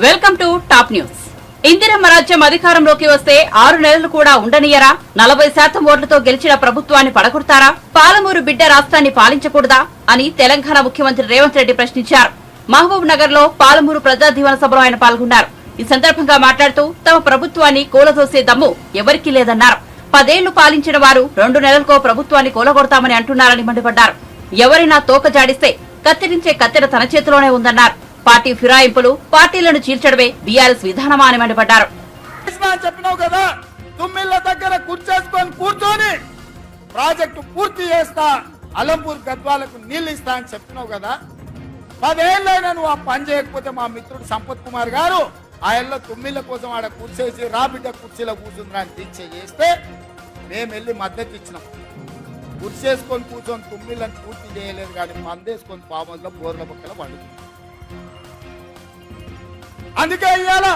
Welcome to top news. Indiramma రాజ్యం అధికారంలోకి వస్తే 6 నెలలు కూడా ఉండనియరా? 40% ఓట్లతో గెలిచిన ప్రభుత్వాన్ని పడగొడతారా? పాలమూరు బిడ్డ రాష్ట్రాన్ని పాలించకూడదా అని తెలంగాణ ముఖ్యమంత్రి రేవంత్ రెడ్డి ప్రశ్నించారు. మహబూబ్ నగర్ లో పాలమూరు ప్రజా దీవెన సభలో ఆయన పాల్గొన్నారు. ఈ సందర్భంగా మాట్లాడుతూ తమ ప్రభుత్వాన్ని కూలదోసే దమ్ము ఎవరికీ లేదన్నారు. 10 ఏళ్లు పాలించిన వారు 2 నెలలకో ప్రభుత్వాన్ని కూలగొడతామని అంటున్నారని మండిపడ్డారు. ఎవరైనా తోక జాడిస్తే కత్తిరించే కత్తెర తన చేతిలోనే ఉందన్నారు. పార్టీ ఫిరాయింపులు, పార్టీలను చీల్చడమే బీఆర్ఎస్ విధానమా అని మండిపడ్డారు. చెప్పినావు కదా, తుమ్మిళ్ళ దగ్గర కూర్చొని ప్రాజెక్టు పూర్తి చేస్తా, అలంపూర్ గద్వాలకు నీళ్లు ఇస్తా అని చెప్పినావు కదా. 10 ఏళ్ళైనా నువ్వు ఆ పని చేయకపోతే మా మిత్రుడు సంపత్ కుమార్ గారు ఆయనలో తుమ్మిళ్ళ కోసం ఆడ కూర్చేసి రాబిడ్డ కుర్చీలో కూర్చుందిరా అని దీక్ష చేస్తే మేము వెళ్ళి మద్దతు ఇచ్చినాం. కుర్చేసుకొని కూర్చొని తుమ్మిళ్ళని పూర్తి చేయలేదు, కానీ మందేసుకొని పాముల్లో బోర్ల పక్కల పండుతుంది. అందుకే ఇవాళ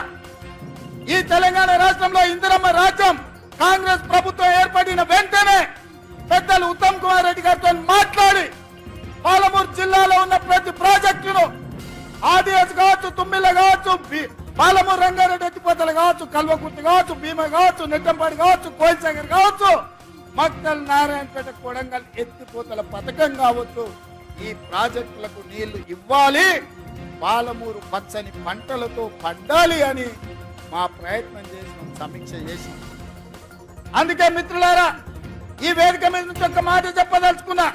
ఈ తెలంగాణ రాష్ట్రంలో ఇందిరమ్మ రాజ్యం కాంగ్రెస్ ప్రభుత్వం ఏర్పడిన వెంటనే పెద్దలు ఉత్తమ్ కుమార్ రెడ్డి గారితో మాట్లాడి పాలమూరు జిల్లాలో ఉన్న ప్రతి ప్రాజెక్టును ఆదిఎస్ కావచ్చు, తుమ్మిళ్ళ కావచ్చు, పాలమూరు రంగారెడ్డి ఎత్తిపోతలు కావచ్చు, కల్వకుర్తి కావచ్చు, భీమ కావచ్చు, నెట్టంపాడు కావచ్చు, కోయిల్సాగర్ కావచ్చు, మక్తల్ నారాయణపేట కొడంగల్ ఎత్తిపోతల పథకం కావచ్చు, ఈ ప్రాజెక్టులకు నీళ్లు ఇవ్వాలి, పాలమూరు పచ్చని పంటలతో పండాలి అని మా ప్రయత్నం చేసినాం, సమీక్ష చేసినాం. అందుకే మిత్రులారా, ఈ వేదిక మీద నుంచి ఒక మాట చెప్పదలుచుకున్నా.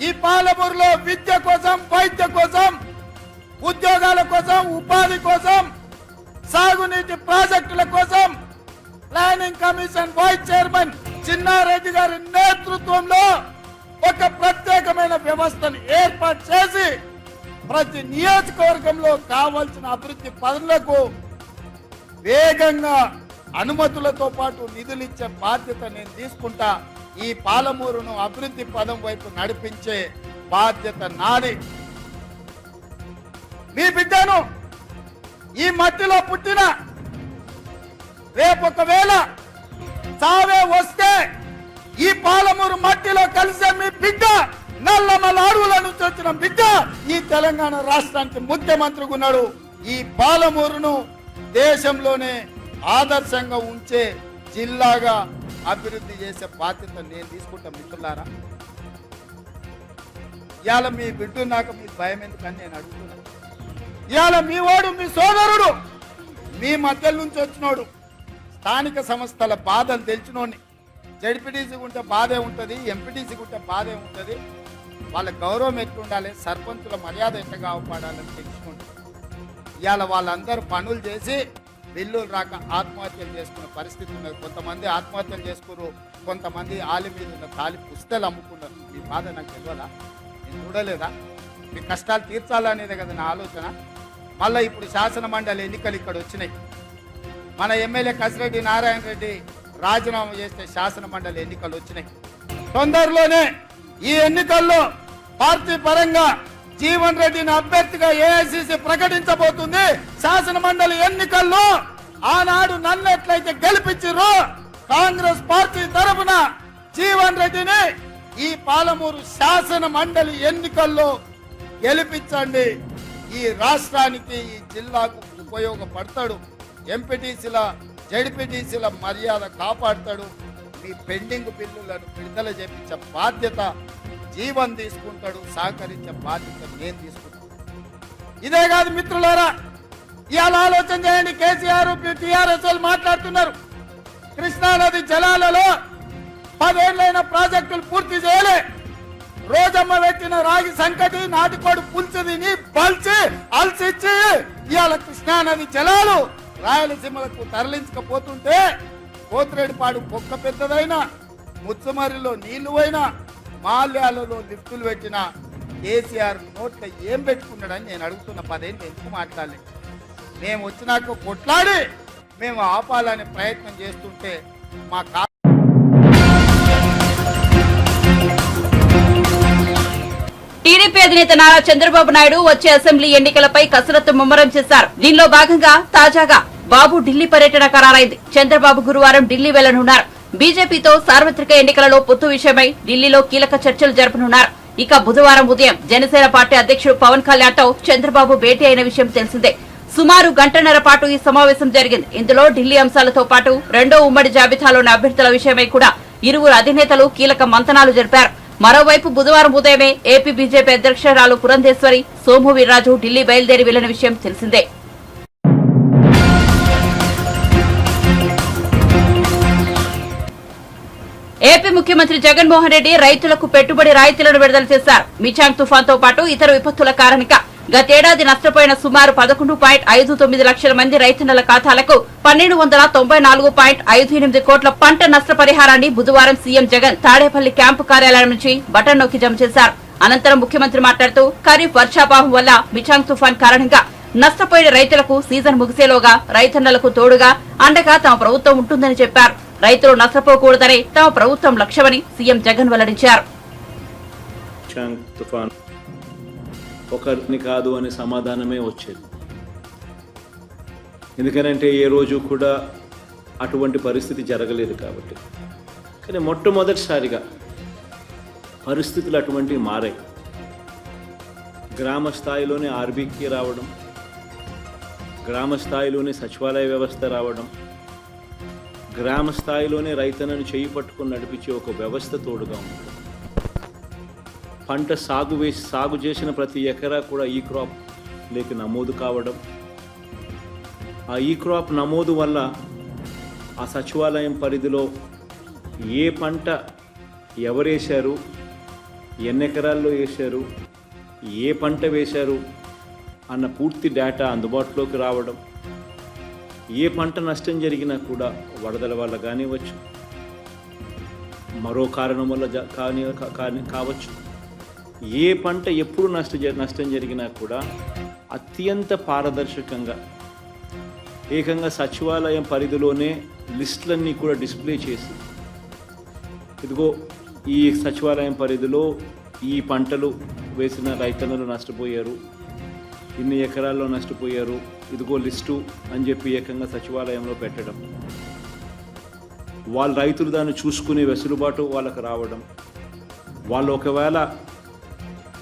ఈ పాలమూరులో విద్య కోసం, వైద్య కోసం, ఉద్యోగాల కోసం, ఉపాధి కోసం, సాగునీటి ప్రాజెక్టుల కోసం planning commission vice chairman Chinnareddy గారి నేతృత్వంలో ఒక ప్రత్యేకమైన వ్యవస్థను ఏర్పాటు చేసి ప్రతి నియోజకవర్గంలో కావాల్సిన అభివృద్ధి పనులకు వేగంగా అనుమతులతో పాటు నిధులు ఇచ్చే బాధ్యత నేను తీసుకుంటా. ఈ పాలమూరును అభివృద్ధి పదం వైపు నడిపించే బాధ్యత నాది. మీ బిడ్డను ఈ మట్టిలో పుట్టిన రేపొకవేళ సావే వస్తే ఈ పాలమూరు మట్టిలో కలిసే మీ బిడ్డ, నల్లమల అడవుల నుంచి వచ్చిన బిడ్డ ఈ తెలంగాణ రాష్ట్రానికి ముఖ్యమంత్రిగా ఉన్నాడు. ఈ పాలమూరును దేశంలోనే ఆదర్శంగా ఉంచే జిల్లాగా అభివృద్ధి చేసే బాధ్యత నేను తీసుకుంటా. మిత్రులారా, ఇవాళ మీ బిడ్డ నాకు మీ భయం ఎందుకని నేను అడుగుతున్నాను. ఇవాళ మీ వాడు, మీ సోదరుడు, మీ మధ్య నుంచి వచ్చినోడు, స్థానిక సంస్థల బాధలు తెలిసినోడిని. జడ్పీటీసీ ఉంటే బాధే ఉంటుంది, ఎంపీటీసీ ఉంటే బాధే ఉంటుంది. వాళ్ళ గౌరవం ఎట్లుండాలి, సర్పంచుల మర్యాద ఎట్లా కాపాడాలని తెలుసుకుంటారు. ఇవాళ వాళ్ళందరూ పనులు చేసి బిల్లులు రాక ఆత్మహత్యలు చేసుకున్న పరిస్థితి ఉన్నది. కొంతమంది ఆత్మహత్యలు చేసుకున్నారు, కొంతమంది ఆలి మీద ఉన్న తాలి పుస్తలు అమ్ముకున్నారు. మీ బాధ నాకు తెలియదా? నేను చూడలేదా? మీ కష్టాలు తీర్చాలనేదే కదా నా ఆలోచన. మళ్ళీ ఇప్పుడు శాసన మండలి ఎన్నికలు ఇక్కడ వచ్చినాయి. మన ఎమ్మెల్యే కసిరెడ్డి నారాయణ రెడ్డి రాజీనామా చేస్తే శాసన మండలి ఎన్నికలు వచ్చినాయి. తొందరలోనే ఈ ఎన్నికల్లో పార్టీ పరంగా జీవన్ రెడ్డిని అభ్యర్థిగా ఏఐసిసి ప్రకటించబోతుంది. శాసన మండలి ఎన్నికల్లో ఆనాడు నన్ను ఎట్లయితే గెలిపించారో కాంగ్రెస్ పార్టీ తరఫున జీవన్ రెడ్డిని ఈ పాలమూరు శాసన మండలి ఎన్నికల్లో గెలిపించండి. ఈ రాష్ట్రానికి, ఈ జిల్లాకు ఉపయోగపడతాడు. ఎంపీటీసీల, జడ్పీటీసీల మర్యాద కాపాడతాడు. మీ పెండింగ్ బిల్లులను విడుదల చేపించే బాధ్యత జీవన్ తీసుకుంటాడు, సహకరించే బాధ్యత నేను తీసుకుంటాను. ఇదే కాదు మిత్రులారా, ఇవాళ ఆలోచన చేయండి. కేసీఆర్, టీఆర్ఎస్ మాట్లాడుతున్నారు, కృష్ణానది జలాలలో 10 ఏళ్ళైన ప్రాజెక్టులు పూర్తి చేయలే. రోజమ్మ పెట్టిన రాగి సంకటి, నాటికోడు పులుసు తిని పల్చి అలసిచ్చి ఇవాళ కృష్ణానది జలాలు రాయలసీమలకు తరలించకపోతుంటే కోతిరెడ్డిపాడు పొక్క పెద్దదైనా, ముచ్చమరిలో నీళ్లు పోయినా, మాల్యాలలో లిఫ్టులు పెట్టిన కేసీఆర్ నోట్లో ఏం పెట్టుకున్నాడని నేను అడుగుతున్న. 10 ఏళ్ళు ఎందుకు మాట్లాడలేదు? మేము వచ్చినాక కొట్లాడి మేము ఆపాలనే ప్రయత్నం చేస్తుంటే మా టీడీపీ అధినేత నారా చంద్రబాబు నాయుడు వచ్చే అసెంబ్లీ ఎన్నికలపై కసరత్తు ముమ్మరం చేశారు. దీనిలో భాగంగా తాజాగా బాబు ఢిల్లీ పర్యటన ఖరారైంది. చంద్రబాబు గురువారం ఢిల్లీ వెళ్లనున్నారు. బీజేపీతో సార్వత్రిక ఎన్నికలలో పొత్తు విషయమై ఢిల్లీలో కీలక చర్చలు జరపనున్నారు. ఇక బుధవారం ఉదయం జనసేన పార్టీ అధ్యక్షుడు పవన్ కళ్యాణ్ తో చంద్రబాబు భేటీ అయిన విషయం తెలిసిందే. సుమారు గంటన్నర పాటు ఈ సమావేశం జరిగింది. ఇందులో ఢిల్లీ అంశాలతో పాటు రెండో ఉమ్మడి జాబితాలోని అభ్యర్థుల విషయమై కూడా ఇరువురు అధినేతలు కీలక మంతనాలు జరిపారు. మరోవైపు బుధవారం ఉదయమే ఏపీ బీజేపీ అధ్యక్షురాలు పురంధేశ్వరి, సోము వీర్రాజు ఢిల్లీ బయలుదేరి వెళ్లిన విషయం తెలిసిందే. ఏపీ ముఖ్యమంత్రి జగన్మోహన్ రెడ్డి రైతులకు పెట్టుబడి రాయితీలను విడుదల చేశారు. మిచాంగ్ తుఫాన్తో పాటు ఇతర విపత్తుల కారణంగా గతేడాది నష్టపోయిన సుమారు 11.59 లక్షల మంది రైతన్నల ఖాతాలకు 1294.58 కోట్ల పంట నష్టపరిహారాన్ని బుధవారం సీఎం జగన్ తాడేపల్లి క్యాంపు కార్యాలయం నుంచి బటన్ నొక్కి జమ చేశారు. అనంతరం ముఖ్యమంత్రి మాట్లాడుతూ ఖరీఫ్ వర్షాభావం వల్ల మిచాంగ్ తుఫాన్ కారణంగా నష్టపోయిన రైతులకు సీజన్ ముగిసేలోగా రైతన్నలకు తోడుగా అండగా తమ ప్రభుత్వం ఉంటుందని చెప్పారు. రైతులు నష్టపోకూడదనే తమ ప్రభుత్వం లక్ష్యమని సీఎం జగన్ వెల్లడించారు. ఒకరిని కాదు అనే సమాధానమే వచ్చేది. ఎందుకనంటే ఏ రోజు కూడా అటువంటి పరిస్థితి జరగలేదు కాబట్టి. కానీ మొట్టమొదటిసారిగా పరిస్థితులు అటువంటివి మారాయి. గ్రామ స్థాయిలోనే ఆర్బీకి రావడం, గ్రామ స్థాయిలోనే సచివాలయ వ్యవస్థ రావడం, గ్రామ స్థాయిలోనే రైతన్నను చేయి పట్టుకుని నడిపించే ఒక వ్యవస్థ తోడుగా ఉంది. పంట సాగు చేసిన ప్రతి ఎకరా కూడా ఈ క్రాప్ లేక నమోదు కావడం, ఆ ఈ క్రాప్ నమోదు వల్ల ఆ సచివాలయం పరిధిలో ఏ పంట ఎవరేశారు, ఎన్ని ఎకరాల్లో వేశారు, ఏ పంట వేశారు అన్న పూర్తి డేటా అందుబాటులోకి రావడం, ఏ పంట నష్టం జరిగినా కూడా వరదల వల్ల కానివ్వచ్చు, మరో కారణం వల్ల కావచ్చు, ఏ పంట ఎప్పుడు నష్టం జరిగినా కూడా అత్యంత పారదర్శకంగా ఏకంగా సచివాలయం పరిధిలోనే లిస్టులన్నీ కూడా డిస్ప్లే చేసి, ఇదిగో ఈ సచివాలయం పరిధిలో ఈ పంటలు వేసిన రైతన్నలు నష్టపోయారు, ఇన్ని ఎకరాల్లో నష్టపోయారు, ఇదిగో లిస్టు అని చెప్పి ఏకంగా సచివాలయంలో పెట్టడం, వాళ్ళ రైతులు దాన్ని చూసుకునే వెసులుబాటు వాళ్ళకు రావడం, వాళ్ళు ఒకవేళ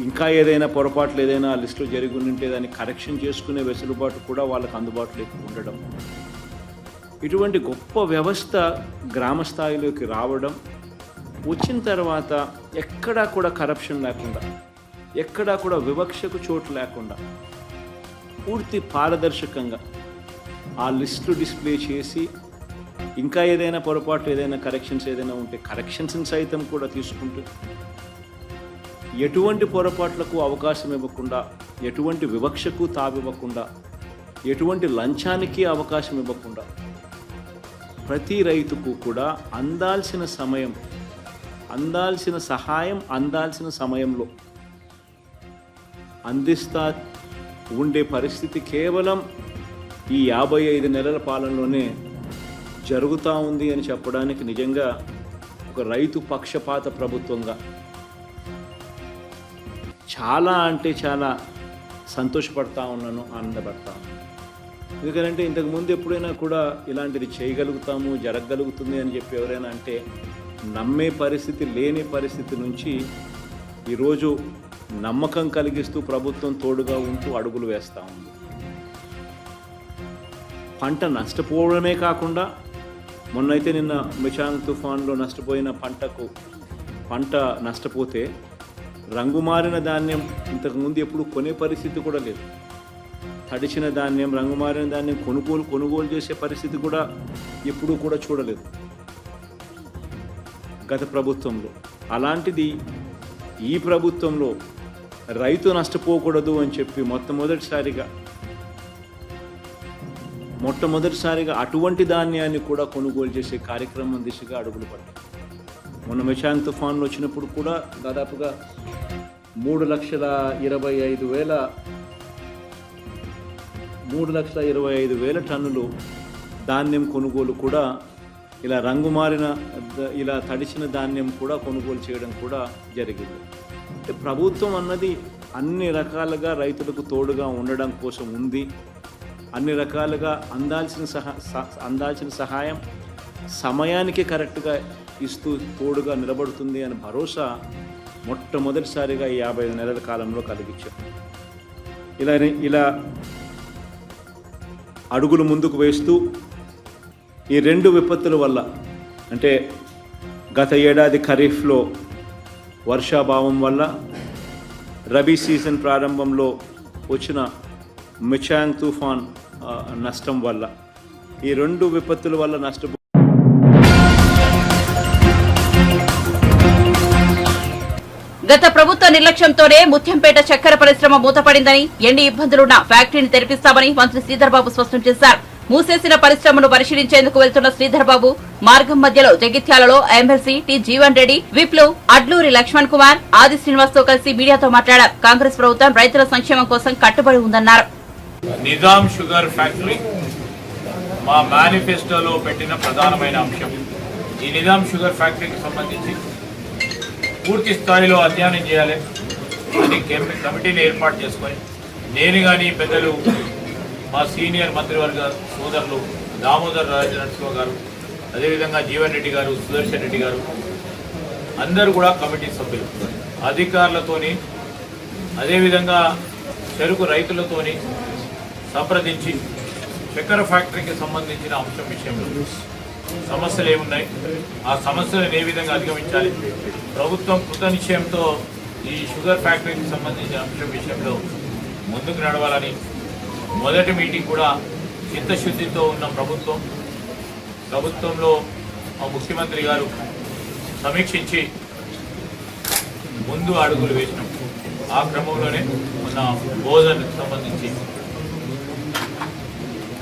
ఇంకా ఏదైనా పొరపాట్లు ఏదైనా లిస్టులో జరిగి ఉంటే దాన్ని కరెక్షన్ చేసుకునే వెసులుబాటు కూడా వాళ్ళకు అందుబాటులోకి ఉండడం, ఇటువంటి గొప్ప వ్యవస్థ గ్రామ స్థాయిలోకి రావడం, వచ్చిన తర్వాత ఎక్కడా కూడా కరప్షన్ లేకుండా, ఎక్కడా కూడా వివక్షకు చోటు లేకుండా పూర్తి పారదర్శకంగా ఆ లిస్టు డిస్ప్లే చేసి, ఇంకా ఏదైనా పొరపాటు ఏదైనా కరెక్షన్స్ ఏదైనా ఉంటే కరెక్షన్స్ని సైతం కూడా తీసుకుంటూ, ఎటువంటి పొరపాట్లకు అవకాశం ఇవ్వకుండా, ఎటువంటి వివక్షకు తావివ్వకుండా, ఎటువంటి లంచానికి అవకాశం ఇవ్వకుండా ప్రతి రైతుకు కూడా అందాల్సిన సమయం, అందాల్సిన సహాయం అందాల్సిన సమయంలో అందిస్తా ఉండే పరిస్థితి కేవలం ఈ 55 నెలల పాలనలోనే జరుగుతూ ఉంది అని చెప్పడానికి నిజంగా ఒక రైతు పక్షపాత ప్రభుత్వంగా చాలా అంటే చాలా సంతోషపడతా ఉన్నాను, ఆనందపడతా ఉన్నాను. ఎందుకంటే ఇంతకుముందు ఎప్పుడైనా కూడా ఇలాంటిది చేయగలుగుతాము, జరగగలుగుతుంది అని చెప్పి ఎవరైనా అంటే నమ్మే పరిస్థితి లేని పరిస్థితి నుంచి ఈరోజు నమ్మకం కలిగిస్తూ ప్రభుత్వం తోడుగా ఉంటూ అడుగులు వేస్తూ ఉంది. పంట నష్టపోవడమే కాకుండా మొన్నైతే నిన్న మిచాంగ్ తుఫాన్లో నష్టపోయిన పంట నష్టపోతే రంగుమారిన ధాన్యం ఇంతకుముందు ఎప్పుడు కొనే పరిస్థితి కూడా లేదు. తడిచిన ధాన్యం, రంగుమారిన ధాన్యం కొనుగోలు చేసే పరిస్థితి కూడా ఎప్పుడూ కూడా చూడలేదు గత ప్రభుత్వంలో. అలాంటిది ఈ ప్రభుత్వంలో రైతు నష్టపోకూడదు అని చెప్పి మొట్టమొదటిసారిగా అటువంటి ధాన్యాన్ని కూడా కొనుగోలు చేసే కార్యక్రమం దిశగా అడుగులు పడ్డాయి. మొన్న మిచాంగ్ తుఫాన్లు వచ్చినప్పుడు కూడా దాదాపుగా 3,25,000 టన్నులు ధాన్యం కొనుగోలు కూడా ఇలా ఇలా తడిచిన ధాన్యం కూడా కొనుగోలు చేయడం కూడా జరిగింది. అంటే ప్రభుత్వం అన్నది అన్ని రకాలుగా రైతులకు తోడుగా ఉండడం కోసం ఉంది. అన్ని రకాలుగా అందాల్సిన సహాయం సమయానికి కరెక్ట్గా ఇస్తూ తోడుగా నిలబడుతుంది అని భరోసా మొట్టమొదటిసారిగా ఈ 55 నెలల కాలంలో కలిగించాం. ఇలా అడుగులు ముందుకు వేస్తూ ఈ రెండు విపత్తుల వల్ల, అంటే గత ఏడాది ఖరీఫ్లో వర్షాభావం వల్ల, రబీ సీజన్ ప్రారంభంలో వచ్చిన మిచాంగ్ తుఫాన్ నష్టం వల్ల, ఈ రెండు విపత్తుల వల్ల నష్టపో గత ప్రభుత్వ నిర్లక్ష్యంతోనే ముత్యంపేట చక్కెర పరిశ్రమ మూతపడిందని, ఎన్ని ఇబ్బందులున్నా ఫ్యాక్టరీని తెరిపిస్తామని మంత్రి శ్రీధర్ బాబు స్పష్టం చేశారు. మూసేసిన పరిశ్రమను పరిశీలించేందుకు వెళ్తున్న శ్రీధర్ బాబు మార్గం మధ్యలో జగిత్యాలలో ఎమ్మెల్సీ టి జీవన్ రెడ్డి, విప్లు, అడ్లూరి లక్ష్మణ్ కుమార్, ఆది శ్రీనివాస్ తో కలిసి మీడియాతో మాట్లాడారు. కాంగ్రెస్ ప్రభుత్వం రైతుల సంక్షేమం కోసం కట్టుబడి ఉందన్నారు. నిజాం షుగర్ ఫ్యాక్టరీ మా మేనిఫెస్టోలో పెట్టిన ప్రధానమైన అంశం. ఈ నిజాం షుగర్ ఫ్యాక్టరీకి సంబంధించి పూర్తి స్థాయిలో అధ్యయనం చేయాలి అని కమిటీని ఏర్పాటు చేసుకొని నేను కానీ పెద్దలు, మా సీనియర్ మంత్రివర్గ సోదరులు దామోదర్ రాజనరసింహ గారు, అదేవిధంగా జీవన్ రెడ్డి గారు, సుదర్శన్ రెడ్డి గారు అందరూ కూడా కమిటీ సభ్యులు, అధికారులతోని అదేవిధంగా చెరుకు రైతులతోని సంప్రదించి చక్కెర ఫ్యాక్టరీకి సంబంధించిన అంశం విషయంలో సమస్యలు ఏమున్నాయి, ఆ సమస్యలను ఏ విధంగా అధిగమించాలి, ప్రభుత్వం కృత నిశ్చయంతో ఈ షుగర్ ఫ్యాక్టరీకి సంబంధించిన అంశం విషయంలో ముందుకు నడవాలని మొదటి మీటింగ్ కూడా చిత్తశుద్ధితో ఉన్న ప్రభుత్వంలో మా ముఖ్యమంత్రి గారు సమీక్షించి ముందు అడుగులు వేసినాం. ఆ క్రమంలోనే మన భోజనకు సంబంధించి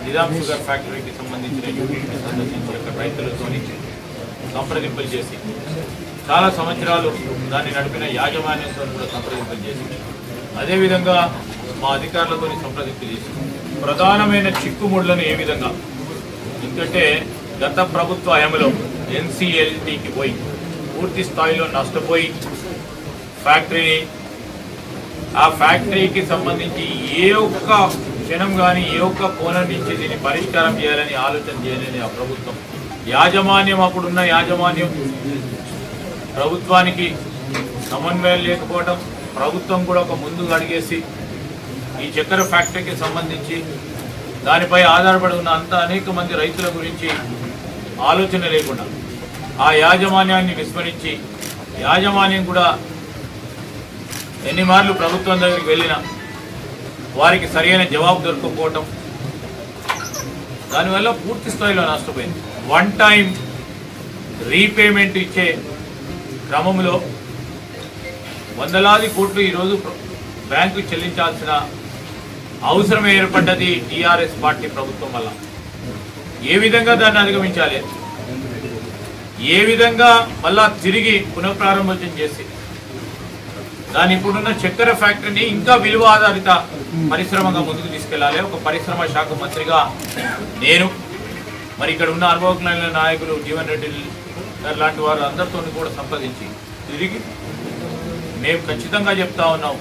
నిజాం షుగర్ ఫ్యాక్టరీకి సంబంధించిన యూనిట్ని సందర్శించి రైతులతో సంప్రదింపులు చేసి చాలా సంవత్సరాలు దాన్ని నడిపిన యాజమాన్యంతో కూడా సంప్రదింపులు చేసి అదేవిధంగా మా అధికారులతో సంప్రదింపులు చేసి ప్రధానమైన చిక్కుముళ్లను ఏ విధంగా, ఎందుకంటే గత ప్రభుత్వ హయాంలో ఎన్సీఎల్టీకి పోయి పూర్తి స్థాయిలో నష్టపోయి ఫ్యాక్టరీని, ఆ ఫ్యాక్టరీకి సంబంధించి ఏ ఒక్క క్షణం కానీ ఏ ఒక్క కోణం నుంచి దీన్ని పరిష్కారం చేయాలని ఆలోచన చేయాలని ఆ ప్రభుత్వం యాజమాన్యం, అప్పుడున్న యాజమాన్యం ప్రభుత్వానికి సమన్వయం లేకపోవడం, ప్రభుత్వం కూడా ఒక ముందుకు అడిగేసి ఈ చక్కెర ఫ్యాక్టరీకి సంబంధించి దానిపై ఆధారపడి ఉన్న అనేక మంది రైతుల గురించి ఆలోచన లేకుండా ఆ యాజమాన్యాన్ని విస్మరించి, యాజమాన్యం కూడా ఎన్ని మార్లు ప్రభుత్వం దగ్గరికి వెళ్ళినా వారికి సరైన జవాబు దొరకకపోవటం, దానివల్ల పూర్తి స్థాయిలో నష్టపోయింది. వన్ టైం రీపేమెంట్ ఇచ్చే క్రమంలో వందలాది కోట్లు ఈరోజు బ్యాంకు చెల్లించాల్సిన అవసరం ఏర్పడ్డది టీఆర్ఎస్ పార్టీ ప్రభుత్వం వల్ల. ఏ విధంగా దాన్ని అధిగమించాలి, ఏ విధంగా మళ్ళా తిరిగి పునఃప్రారంభోచన చేసి దాని ఇప్పుడున్న చక్కెర ఫ్యాక్టరీని ఇంకా విలువ ఆధారిత పరిశ్రమగా ముందుకు తీసుకెళ్లాలి. ఒక పరిశ్రమ శాఖ మంత్రిగా నేను మరి ఇక్కడ ఉన్న అనుభవజ్ఞులైన నాయకులు జీవన్ రెడ్డి గారు లాంటి వారు అందరితో కూడా సంప్రదించి తిరిగి మేము ఖచ్చితంగా చెప్తా ఉన్నాం,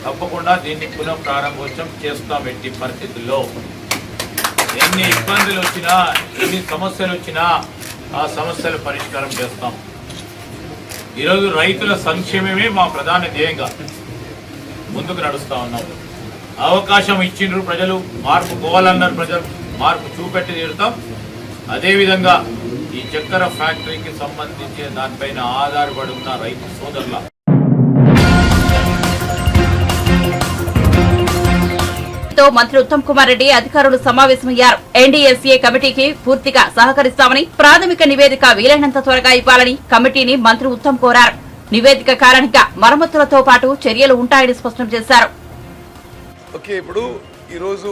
తప్పకుండా దీన్ని పునఃప్రారంభోత్సవం చేస్తాం. ఎట్టి పరిస్థితుల్లో ఎన్ని ఇబ్బందులు వచ్చినా, ఎన్ని సమస్యలు వచ్చినా ఆ సమస్యల పరిష్కారం చేస్తాం. ఈరోజు రైతుల సంక్షేమమే మా ప్రధాన ధ్యేయంగా ముందుకు నడుస్తూ ఉన్నాం. అవకాశం ఇచ్చిండ్రు ప్రజలు, మార్పు పోవాలన్నారు ప్రజలు, మార్పు చూపెట్టి తీరుతాం. అదేవిధంగా ఈ చక్కెర ఫ్యాక్టరీకి సంబంధించిన దానిపైన ఆధారపడి ఉన్న రైతు సోదరుల మంత్రి ఉత్తమ్ కుమార్ రెడ్డి అధికారులు సమావేశమయ్యారు. ఎన్డీఎస్ఏ కమిటీకి పూర్తిగా సహకరిస్తామని, ప్రాథమిక నివేదిక వీలైనంత త్వరగా ఇవ్వాలని కమిటీని మంత్రి ఉత్తమ్ కోరారు. నివేదిక కారణంగా మరమ్మతులతో పాటు చర్యలు ఉంటాయని స్పష్టం చేశారు. ఓకే, ఇప్పుడు ఈరోజు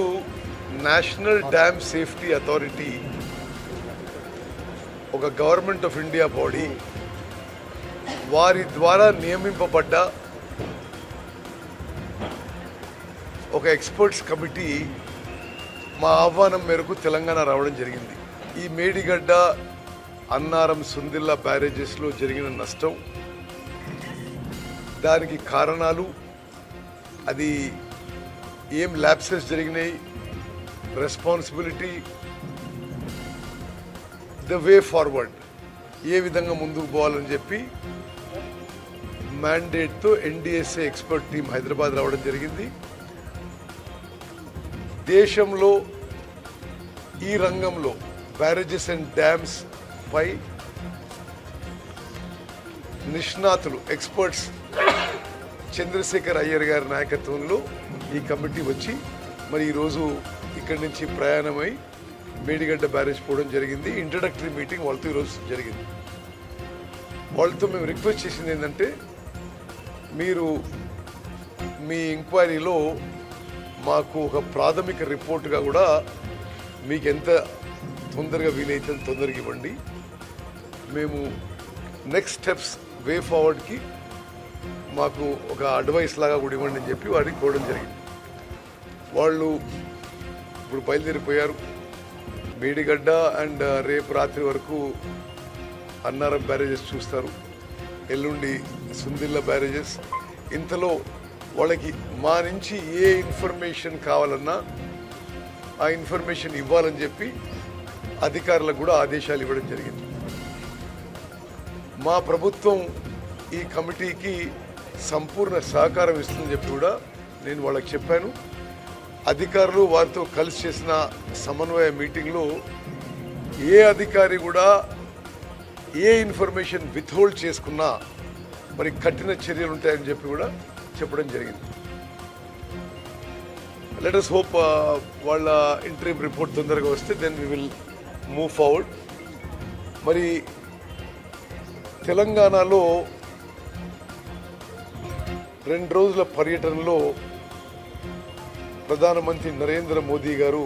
నేషనల్ డ్యామ్ సేఫ్టీ అథారిటీ ఒక గవర్నమెంట్ ఆఫ్ ఇండియా బాడీ, వారి ద్వారా నియమింపబడ్డ ఒక ఎక్స్పర్ట్స్ కమిటీ మా ఆహ్వానం మేరకు తెలంగాణ రావడం జరిగింది. ఈ మేడిగడ్డ, అన్నారం, సుందిల్లా బ్యారేజెస్లో జరిగిన నష్టం, దానికి కారణాలు, అది ఏం ల్యాప్సెస్ జరిగినాయి, రెస్పాన్సిబిలిటీ, ద వే ఫార్వర్డ్, ఏ విధంగా ముందుకు పోవాలని చెప్పి మ్యాండేట్తో ఎన్డీఎస్ఏ ఎక్స్పర్ట్ టీం హైదరాబాద్ రావడం జరిగింది. దేశంలో ఈ రంగంలో బ్యారేజెస్ అండ్ డ్యామ్స్ పై నిష్ణాతులు ఎక్స్పర్ట్స్ చంద్రశేఖర్ అయ్యర్ గారి నాయకత్వంలో ఈ కమిటీ వచ్చి మరి ఈరోజు ఇక్కడి నుంచి ప్రయాణమై మేడిగడ్డ బ్యారేజ్ పోవడం జరిగింది. ఇంట్రడక్టరీ మీటింగ్ వాళ్ళతో ఈరోజు జరిగింది. వాళ్ళతో మేము రిక్వెస్ట్ చేసింది ఏంటంటే మీరు మీ ఎంక్వైరీలో మాకు ఒక ప్రాథమిక రిపోర్ట్గా కూడా మీకు ఎంత తొందరగా వీలైతే తొందరగా ఇవ్వండి. మేము నెక్స్ట్ స్టెప్స్ వే ఫార్వర్డ్కి మాకు ఒక అడ్వైస్ లాగా కూడా ఇవ్వండి అని చెప్పి వాడికి కోవడం జరిగింది. వాళ్ళు ఇప్పుడు బయలుదేరిపోయారు. మేడిగడ్డ అండ్ రేపు రాత్రి వరకు అన్నారం బ్యారేజెస్ చూస్తారు, ఎల్లుండి సుందిల్ల బ్యారేజెస్. ఇంతలో వాళ్ళకి మా నుంచి ఏ ఇన్ఫర్మేషన్ కావాలన్నా ఆ ఇన్ఫర్మేషన్ ఇవ్వాలని చెప్పి అధికారులకు కూడా ఆదేశాలు ఇవ్వడం జరిగింది. మా ప్రభుత్వం ఈ కమిటీకి సంపూర్ణ సహకారం ఇస్తుందని చెప్పి కూడా నేను వాళ్ళకి చెప్పాను. అధికారులు వారితో కలిసి చేసిన సమన్వయ మీటింగ్లో ఏ అధికారి కూడా ఏ ఇన్ఫర్మేషన్ విత్హోల్డ్ చేసుకున్నా మరి కఠిన చర్యలు ఉంటాయని చెప్పి కూడా చెప్పడం జరిగింది. లెట్ us హోప్ వాళ్ళ ఇంటర్వ్యూ రిపోర్ట్ తొందరగా వస్తే then we will move forward. మరి తెలంగాణలో 2 రోజుల పర్యటనలో ప్రధానమంత్రి నరేంద్ర మోదీ గారు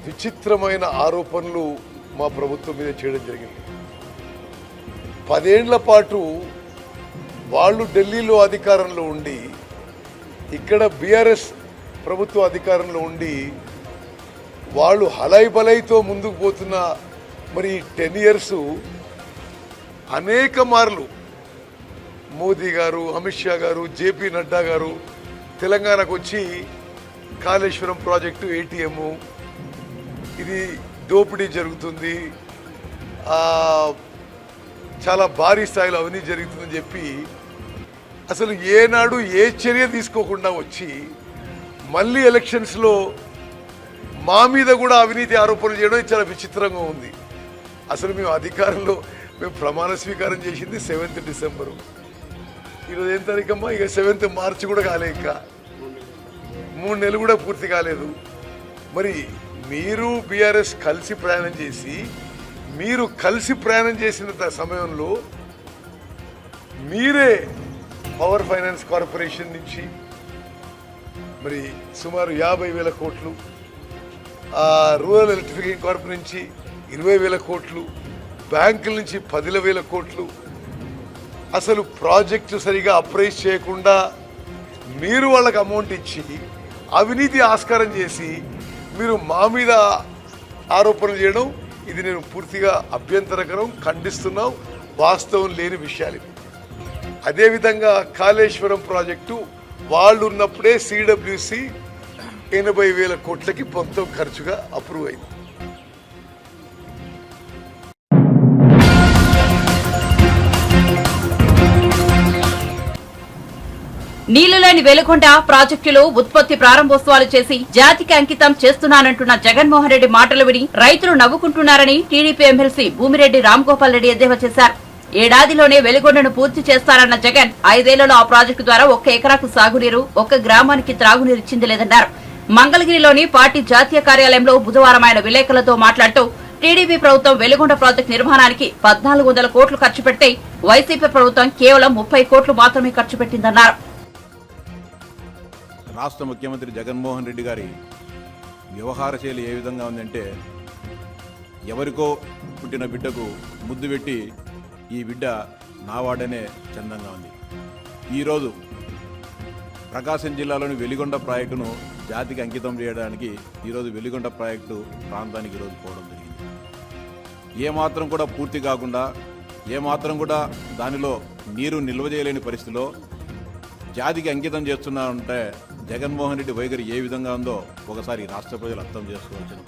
విచిత్రమైన ఆరోపణలు మా ప్రభుత్వం మీద చేయడం జరిగింది. 10 ఏళ్ల పాటు వాళ్ళు ఢిల్లీలో అధికారంలో ఉండి ఇక్కడ బీఆర్ఎస్ ప్రభుత్వ అధికారంలో ఉండి వాళ్ళు హలాయి బలైతో ముందుకు పోతున్న మరి 10 years అనేక మార్లు మోదీ గారు, అమిత్ షా గారు, జేపీ నడ్డా గారు తెలంగాణకు వచ్చి కాళేశ్వరం ప్రాజెక్టు ఏటీఎం ఇది దోపిడీ జరుగుతుంది, చాలా భారీ స్థాయిలో అవినీతి జరుగుతుందని చెప్పి అసలు ఏనాడు ఏ చర్య తీసుకోకుండా వచ్చి మళ్ళీ ఎలక్షన్స్లో మా మీద కూడా అవినీతి ఆరోపణలు చేయడం చాలా విచిత్రంగా ఉంది. అసలు మేము అధికారంలో మేము ప్రమాణ స్వీకారం చేసింది 7th December. ఈరోజు ఏం తారీఖమ్మా? ఇక 7th March కూడా కాలే, ఇంకా 3 నెలలు కూడా పూర్తి కాలేదు. మరి మీరు బీఆర్ఎస్ కలిసి ప్రయాణం చేసి మీరు కలిసి ప్రయాణం చేసిన సమయంలో మీరే పవర్ ఫైనాన్స్ కార్పొరేషన్ నుంచి మరి సుమారు 50,000 కోట్లు, రూరల్ ఎలక్ట్రిఫికేషన్ కార్పొరేషన్ నుంచి 20,000 కోట్లు, బ్యాంకుల నుంచి 10,000 కోట్లు, అసలు ప్రాజెక్టు సరిగా అప్రైజ్ చేయకుండా మీరు వాళ్ళకి అమౌంట్ ఇచ్చి అవినీతి ఆస్కారం చేసి మీరు మా మీద ఆరోపణలు చేయడం ఇది నేను పూర్తిగా అభ్యంతరకరం, ఖండిస్తున్నాం. వాస్తవం లేని విషయాలు. అదేవిధంగా కాళేశ్వరం ప్రాజెక్టు వాళ్ళు ఉన్నప్పుడే సిడబ్ల్యూసి 80,000 కోట్లకి మొత్తం ఖర్చుగా అప్రూవ్ అయింది. నీళ్లులేని వెలుగొండ ప్రాజెక్టులో ఉత్పత్తి ప్రారంభోత్సవాలు చేసి జాతికి అంకితం చేస్తున్నానంటున్న జగన్మోహన్ రెడ్డి మాటలు విని రైతులు నవ్వుకుంటున్నారని టీడీపీ ఎమ్మెల్సీ భూమిరెడ్డి రాంగోపాల్ రెడ్డి ఎద్దేవా చేశారు. ఏడాదిలోనే వెలుగొండను పూర్తి చేస్తారన్న జగన్ 5 ఏళ్లలో ఆ ప్రాజెక్టు ద్వారా 1 ఎకరాకు సాగునీరు, 1 గ్రామానికి త్రాగునీరు ఇచ్చింది లేదన్నారు. మంగళగిరిలోని పార్టీ జాతీయ కార్యాలయంలో బుధవారం ఆయన విలేకరులతో మాట్లాడుతూ టీడీపీ ప్రభుత్వం వెలుగొండ ప్రాజెక్టు నిర్మాణానికి 1,400 కోట్లు ఖర్చు పెడితే వైసీపీ ప్రభుత్వం కేవలం 30 కోట్లు మాత్రమే ఖర్చు పెట్టిందన్నారు. రాష్ట్ర ముఖ్యమంత్రి జగన్మోహన్ రెడ్డి గారి వ్యవహార శైలి ఏ విధంగా ఉందంటే, ఎవరికో పుట్టిన బిడ్డకు ముద్దు పెట్టి ఈ బిడ్డ నావాడనే చందంగా ఉంది. ఈరోజు ప్రకాశం జిల్లాలోని వెలిగొండ ప్రాజెక్టును జాతికి అంకితం చేయడానికి ఈరోజు వెలిగొండ ప్రాజెక్టు ప్రాంతానికి ఈరోజు పోవడం జరిగింది. ఏమాత్రం కూడా పూర్తి కాకుండా, ఏమాత్రం కూడా దానిలో నీరు నిల్వ చేయలేని పరిస్థితిలో జాతికి అంకితం చేస్తున్నారంటే జగన్మోహన్ రెడ్డి వైఖరి ఏ విధంగా ఉందో ఒకసారి రాష్ట్ర ప్రజలు అర్థం చేసుకోవాల్సిన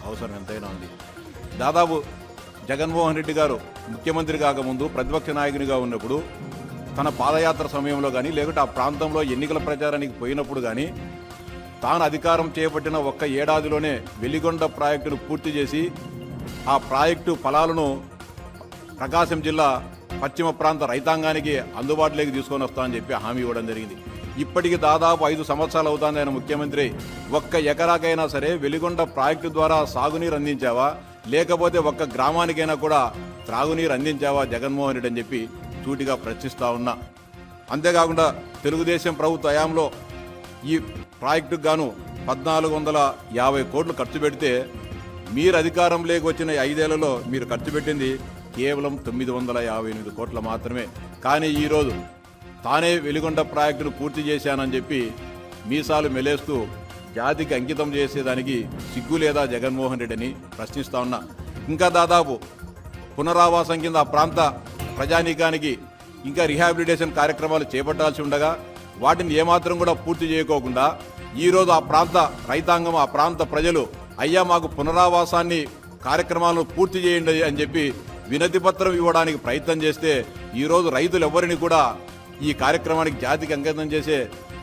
అవసరం ఎంతైనా ఉంది. దాదాపు జగన్మోహన్ రెడ్డి గారు ముఖ్యమంత్రి కాకముందు ప్రతిపక్ష నాయకునిగా ఉన్నప్పుడు తన పాదయాత్ర సమయంలో కానీ, లేకుంటే ఆ ప్రాంతంలో ఎన్నికల ప్రచారానికి పోయినప్పుడు కానీ తాను అధికారం చేపట్టిన ఒక్క ఏడాదిలోనే వెలిగొండ ప్రాజెక్టును పూర్తి చేసి ఆ ప్రాజెక్టు ఫలాలను ప్రకాశం జిల్లా పశ్చిమ ప్రాంత రైతాంగానికి అందుబాటులోకి తీసుకొని వస్తామని చెప్పి హామీ ఇవ్వడం జరిగింది. ఇప్పటికి దాదాపు 5 సంవత్సరాలు అవుతుంది ఆయన ముఖ్యమంత్రి. ఒక్క ఎకరాకైనా సరే వెలిగొండ ప్రాజెక్టు ద్వారా సాగునీరు అందించావా, లేకపోతే ఒక్క గ్రామానికైనా కూడా త్రాగునీరు అందించావా జగన్మోహన్ రెడ్డి అని చెప్పి సూటిగా ప్రశ్నిస్తా ఉన్నా. అంతేకాకుండా తెలుగుదేశం ప్రభుత్వ హయాంలో ఈ ప్రాజెక్టుకు గాను 1450 కోట్లు ఖర్చు పెడితే మీరు అధికారంలోకి వచ్చిన 5 ఏళ్లలో మీరు ఖర్చు పెట్టింది కేవలం 958 కోట్ల మాత్రమే. కానీ ఈరోజు తానే వెలిగొండ ప్రాజెక్టును పూర్తి చేశానని చెప్పి మీసాలు మెలేస్తూ జాతికి అంకితం చేసేదానికి సిగ్గు లేదా జగన్మోహన్ రెడ్డిని ప్రశ్నిస్తా ఉన్నా. ఇంకా దాదాపు పునరావాసం కింద ఆ ప్రాంత ప్రజానీకానికి ఇంకా రిహాబిలిటేషన్ కార్యక్రమాలు చేపట్టాల్సి ఉండగా వాటిని ఏమాత్రం కూడా పూర్తి చేయకోకుండా ఈరోజు ఆ ప్రాంత రైతాంగం, ఆ ప్రాంత ప్రజలు అయ్యా మాకు పునరావాసాన్ని కార్యక్రమాలను పూర్తి చేయండి అని చెప్పి వినతి పత్రం ఇవ్వడానికి ప్రయత్నం చేస్తే ఈరోజు రైతులు ఎవరిని కూడా ఈ కార్యక్రమానికి జాతికి అంకితం చేసే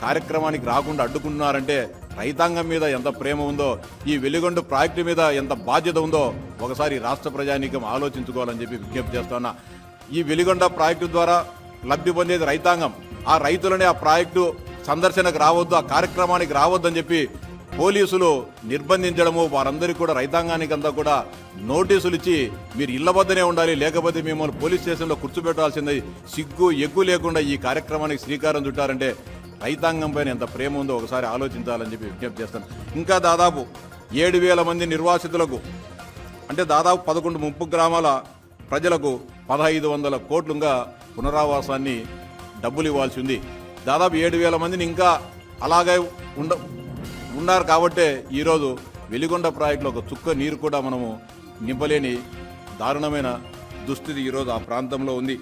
కార్యక్రమానికి రాకుండా అడ్డుకుంటున్నారంటే రైతాంగం మీద ఎంత ప్రేమ ఉందో, ఈ వెలిగొండ ప్రాజెక్టు మీద ఎంత బాధ్యత ఉందో ఒకసారి రాష్ట్ర ప్రజానీకం ఆలోచించుకోవాలని చెప్పి విజ్ఞప్తి చేస్తున్నా. ఈ వెలిగొండ ప్రాజెక్టు ద్వారా లబ్ధి పొందేది రైతాంగం. ఆ రైతులనే ఆ ప్రాజెక్టు సందర్శనకు రావద్దు, ఆ కార్యక్రమానికి రావద్దని చెప్పి పోలీసులు నిర్బంధించడము, వారందరికీ కూడా రైతాంగానికి అంతా కూడా నోటీసులు ఇచ్చి మీరు ఇళ్ల వద్దనే ఉండాలి, లేకపోతే మిమ్మల్ని పోలీస్ స్టేషన్లో కూర్చోబెట్టాల్సింది, సిగ్గు ఎగ్గు లేకుండా ఈ కార్యక్రమానికి శ్రీకారం చుట్టారంటే రైతాంగం పైన ఎంత ప్రేమ ఉందో ఒకసారి ఆలోచించాలని చెప్పి విజ్ఞప్తి చేస్తాను. ఇంకా దాదాపు 7,000 మంది నిర్వాసితులకు, అంటే దాదాపు 11 ముంపు గ్రామాల ప్రజలకు 1,500 కోట్లుగా పునరావాసాన్ని డబ్బులు ఇవ్వాల్సి ఉంది. దాదాపు 7,000 మందిని ఇంకా అలాగే ఉన్నారు కాబట్టే ఈరోజు వెలిగొండ ప్రాజెక్టులో ఒక చుక్క నీరు కూడా మనము నింపలేని దారుణమైన దుస్థితి ఈరోజు ఆ ప్రాంతంలో ఉంది.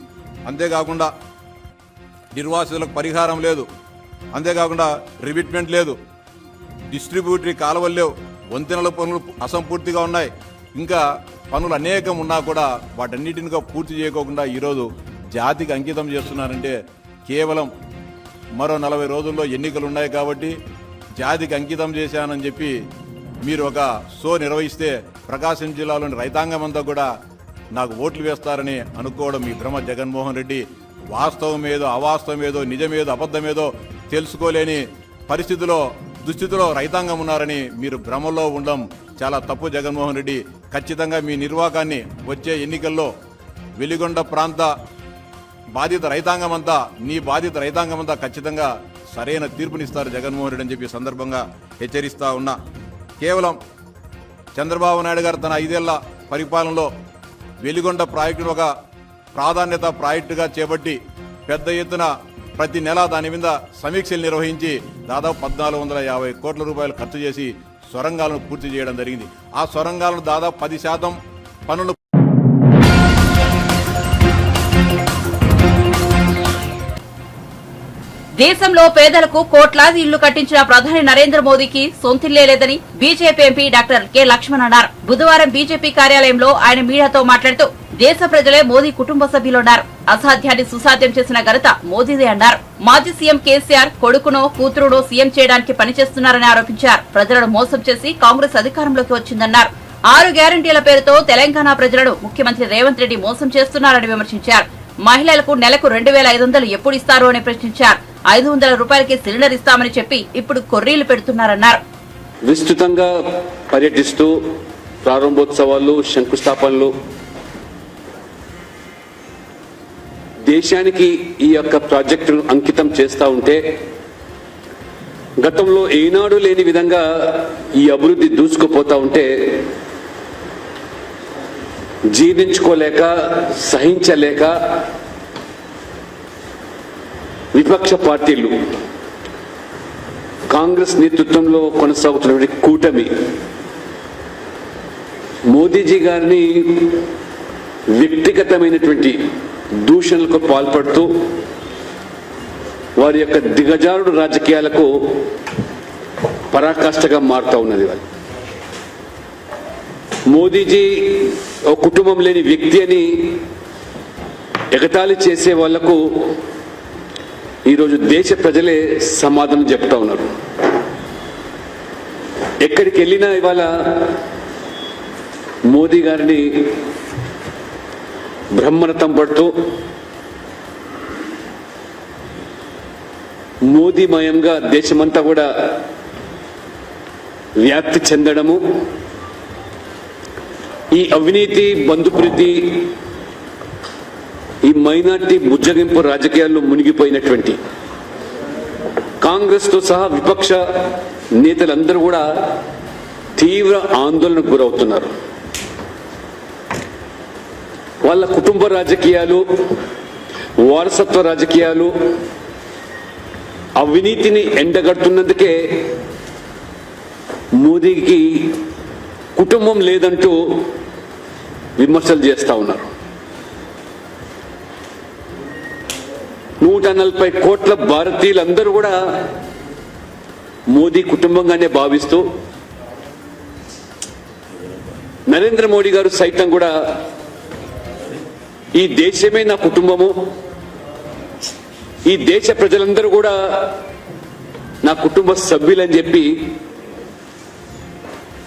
అంతేకాకుండా నిర్వాసితులకు పరిహారం లేదు, అంతేకాకుండా రిమిట్మెంట్ లేదు, డిస్ట్రిబ్యూటరీ కాలువలు లేవు, వంతెనల పనులు అసంపూర్తిగా ఉన్నాయి, ఇంకా పనులు అనేకం ఉన్నా కూడా వాటన్నిటిని పూర్తి చేయకోకుండా ఈరోజు జాతికి అంకితం చేస్తున్నారంటే కేవలం మరో 40 రోజుల్లో ఎన్నికలు ఉన్నాయి కాబట్టి జాతికి అంకితం చేశానని చెప్పి మీరు ఒక షో నిర్వహిస్తే ప్రకాశం జిల్లాలోని రైతాంగం అంతా కూడా నాకు ఓట్లు వేస్తారని అనుకోవడం మీ భ్రమ జగన్మోహన్ రెడ్డి. వాస్తవమేదో అవాస్తవమేదో నిజమేదో అబద్ధమేదో తెలుసుకోలేని దుస్థితిలో రైతాంగం ఉన్నారని మీరు భ్రమలో ఉండడం చాలా తప్పు జగన్మోహన్ రెడ్డి. ఖచ్చితంగా మీ నిర్వాకాన్ని వచ్చే ఎన్నికల్లో వెలిగొండ ప్రాంత బాధిత రైతాంగమంతా, నీ బాధిత రైతాంగమంతా ఖచ్చితంగా సరైన తీర్పునిస్తారు జగన్మోహన్ రెడ్డి అని చెప్పి సందర్భంగా హెచ్చరిస్తా ఉన్నా. కేవలం చంద్రబాబు నాయుడు గారు తన 5 ఏళ్ల పరిపాలనలో వెలిగొండ ప్రాజెక్టును ఒక ప్రాధాన్యత ప్రాజెక్టుగా చేపట్టి పెద్ద ఎత్తున ప్రతి నెల దాని మీద సమీక్షలు నిర్వహించి దాదాపు 1,450 కోట్ల రూపాయలు ఖర్చు చేసి సొరంగాలను పూర్తి చేయడం జరిగింది. ఆ సొరంగాలను దాదాపు 10% పనులు దేశంలో పేదలకు కోట్లాది ఇళ్లు కట్టించిన ప్రధాని నరేంద్ర మోదీకి సొంతిల్లే లేదని BJP MP doctor K Lakshman అన్నారు. బుధవారం బీజేపీ కార్యాలయంలో ఆయన మీడియాతో మాట్లాడుతూ దేశ ప్రజలే మోదీ కుటుంబ సభ్యులున్నారు, అసాధ్యాన్ని సుసాధ్యం చేసిన ఘనత మోదీదే అన్నారు. మాజీ సీఎం కేసీఆర్ కొడుకునో కూతురునో సీఎం చేయడానికి పనిచేస్తున్నారని ఆరోపించారు. ప్రజలను మోసం చేసి కాంగ్రెస్ అధికారంలోకి వచ్చిందన్నారు. 6 గ్యారంటీల పేరుతో తెలంగాణ ప్రజలను ముఖ్యమంత్రి రేవంత్ రెడ్డి మోసం చేస్తున్నారని విమర్శించారు. మహిళలకు నెలకు 2,500 ఎప్పుడు ఇస్తారు అని ప్రశ్నించారు. 500 రూపాయలకి సిలిండర్ ఇస్తామని చెప్పి ఇప్పుడు కొర్రీలు పెడుతున్నారన్నారు. విస్తృతంగా పర్యటిస్తూ ప్రారంభోత్సవాలు, శంకుస్థాపనలు, దేశానికి ఈ యొక్క ప్రాజెక్టును అంకితం చేస్తూ ఉంటే గతంలో ఏనాడు లేని విధంగా ఈ అభివృద్ధి దూసుకుపోతా ఉంటే జీర్ణించుకోలేక, సహించలేక విపక్ష పార్టీలు, కాంగ్రెస్ నేతృత్వంలో కొనసాగుతున్నటువంటి కూటమి మోదీజీ గారిని వ్యక్తిగతమైనటువంటి దూషణలకు పాల్పడుతూ వారి యొక్క దిగజారుడు రాజకీయాలకు పరాకాష్ఠగా మారుతూ ఉన్నది. మోదీజీ ఒక కుటుంబం లేని వ్యక్తి అని ఎగతాళి చేసే వాళ్లకు ఈరోజు దేశ ప్రజలే సమాధానం చెప్తా ఉన్నారు. ఎక్కడికి వెళ్ళినా ఇవాళ మోదీ గారిని బ్రహ్మరథం పడుతూ మోదీమయంగా దేశమంతా కూడా వ్యాప్తి చెందడము, ఈ అవినీతి బంధుప్రీతి, ఈ మైనార్టీ బుజ్జగింపు రాజకీయాల్లో మునిగిపోయినటువంటి కాంగ్రెస్ తో సహా విపక్ష నేతలందరూ కూడా తీవ్ర ఆందోళనకు గురవుతున్నారు. వాళ్ళ కుటుంబ రాజకీయాలు, వారసత్వ రాజకీయాలు, అవినీతిని ఎండగడుతున్నందుకే మోదీకి కుటుంబం లేదంటూ విమర్శలు చేస్తా ఉన్నారు. 140 కోట్ల భారతీయులందరూ కూడా మోదీ కుటుంబంగానే భావిస్తూ, నరేంద్ర మోడీ గారు సైతం కూడా ఈ దేశమే నా కుటుంబము, ఈ దేశ ప్రజలందరూ కూడా నా కుటుంబ సభ్యులని చెప్పి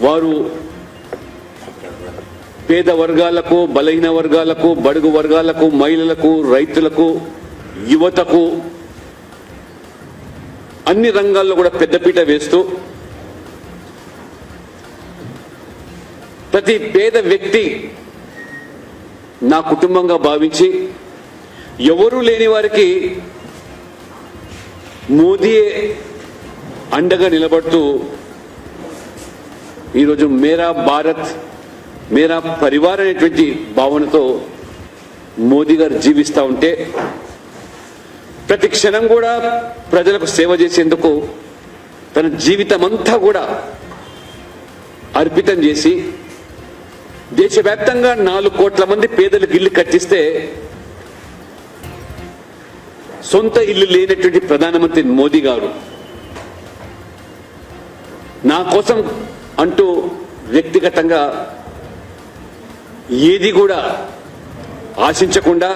వారు పేద వర్గాలకు, బలహీన వర్గాలకు, బడుగు వర్గాలకు, మహిళలకు, రైతులకు, యువతకు అన్ని రంగాల్లో కూడా పెద్దపీట వేస్తూ ప్రతి పేద వ్యక్తి నా కుటుంబంగా భావించి ఎవరూ లేని వారికి మోదీయే అండగా నిలబడుతూ ఈరోజు మేరా భారత్ మేరా పరివార్ అనేటువంటి భావనతో మోదీ గారు జీవిస్తూ ఉంటే, ప్రతి క్షణం కూడా ప్రజలకు సేవ చేసేందుకు తన జీవితం అంతా కూడా అర్పితం చేసి దేశవ్యాప్తంగా 4 కోట్ల మంది పేదలకు ఇల్లు కట్టిస్తే సొంత ఇల్లు లేనటువంటి ప్రధానమంత్రి మోదీ గారు నా కోసం అంటూ వ్యక్తిగతంగా ఏది కూడా ఆశించకుండా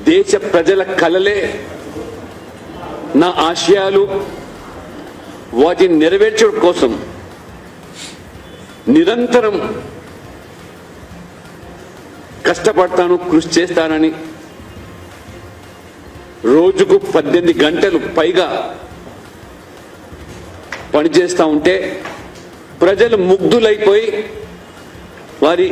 దేశ ప్రజల కలలే నా ఆశయాలు, వాటిని నెరవేర్చడం కోసం నిరంతరం కష్టపడతాను, కృషి చేస్తానని రోజుకు 18 గంటలు పైగా పనిచేస్తూ ఉంటే ప్రజలు ముగ్ధులైపోయి వారి